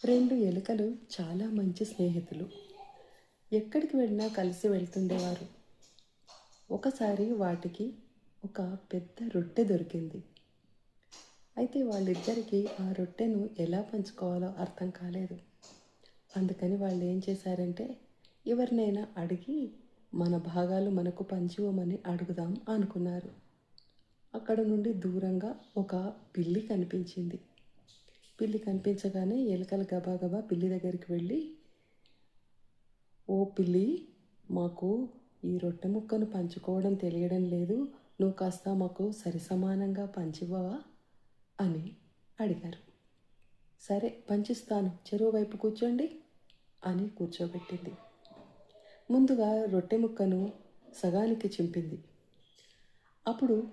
రెండు ఎలుకలు చాలా మంచి స్నేహితులు. ఎక్కడికి వెళ్ళినా కలిసి వెళ్తుండేవారు. ఒకసారి వాటికి ఒక పెద్ద రొట్టె దొరికింది. అయితే వాళ్ళిద్దరికీ ఆ రొట్టెను ఎలా పంచుకోవాలో అర్థం కాలేదు. అందుకని వాళ్ళు ఏం చేశారంటే, ఎవరినైనా అడిగి మన భాగాలు మనకు పంచివ్వమని అడుగుదాం అనుకున్నారు. అక్కడ నుండి దూరంగా ఒక పిల్లి కనిపించింది. పిల్లి కనిపించగానే ఎలుకలు గబాగబా పిల్లి దగ్గరికి వెళ్ళి, ఓ పిల్లి, మాకు ఈ రొట్టె ముక్కను పంచుకోవడం తెలియడం లేదు, నువ్వు కాస్త మాకు సరిసమానంగా పంచివ్వవా అని అడిగారు. సరే పంచిస్తాను, చెరువు వైపు కూర్చోండి అని కూర్చోబెట్టింది. ముందుగా రొట్టె ముక్కను సగానికి చింపింది. అప్పుడు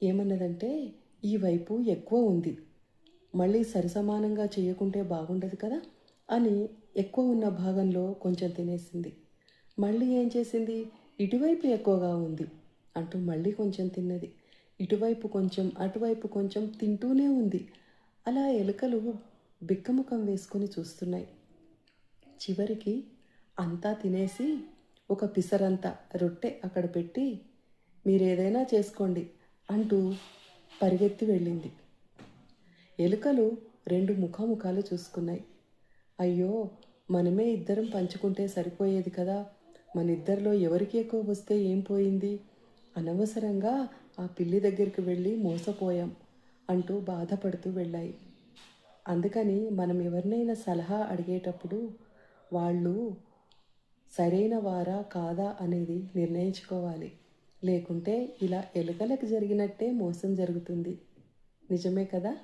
ఏమన్నదంటే, ఈ వైపు ఎక్కువ ఉంది, మళ్ళీ సరిసమానంగా చేయకుంటే బాగుండదు కదా అని ఎక్కువ ఉన్న భాగంలో కొంచెం తినేసింది. మళ్ళీ ఏం చేసింది, ఇటువైపు ఎక్కువగా ఉంది అంటూ మళ్ళీ కొంచెం తిన్నది. ఇటువైపు కొంచెం అటువైపు కొంచెం తింటూనే ఉంది. అలా ఎలుకలు బిక్కముఖం వేసుకొని చూస్తున్నాయి. చివరికి అంతా తినేసి ఒక పిసరంత రొట్టె అక్కడ పెట్టి, మీరేదైనా చేసుకోండి అంటూ పరిగెత్తి వెళ్ళింది. ఎలుకలు రెండు ముఖాముఖాలు చూసుకున్నాయి. అయ్యో, మనమే ఇద్దరం పంచుకుంటే సరిపోయేది కదా, మన ఇద్దరిలో ఎవరికి ఎక్కువ వస్తే ఏం పోయింది, అనవసరంగా ఆ పిల్లి దగ్గరికి వెళ్ళి మోసపోయాం అంటూ బాధపడుతూ వెళ్ళాయి. అందుకని మనం ఎవరినైనా సలహా అడిగేటప్పుడు వాళ్ళు సరైన వారా కాదా అనేది నిర్ణయించుకోవాలి. లేకుంటే ఇలా ఎలుకలకు జరిగినట్టే మోసం జరుగుతుంది. నిజమే కదా?